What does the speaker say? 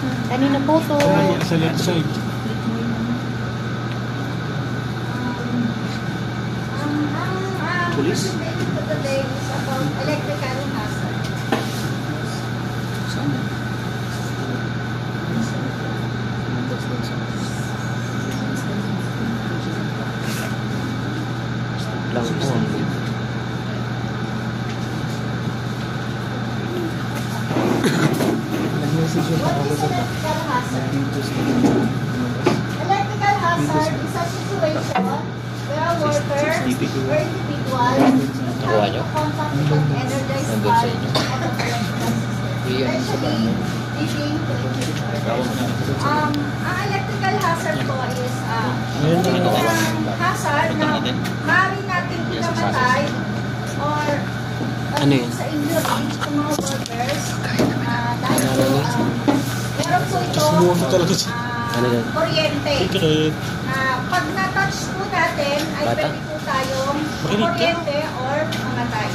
Kanina po to. Sa left side. Police? Today is about electrical hazard. Saan yan? Lang po. What is electrical hazard? Electrical hazard is a situation where a worker or individual Nakuha nyo? contact with an energized Nandun part sa inyo? of the electrical system. Iyan sa Especially, bahay. leading to ang electrical hazard po is isang hazard na maaari natin pinamatay or Ano yun? sa injury sa mga workers dahil po meron po ito Sumuha talaga siya. Ano yan? kuryente Secret. na pag na-touch po natin ay Bata? pwede po tayong Makinig ka? kuryente or mamatay.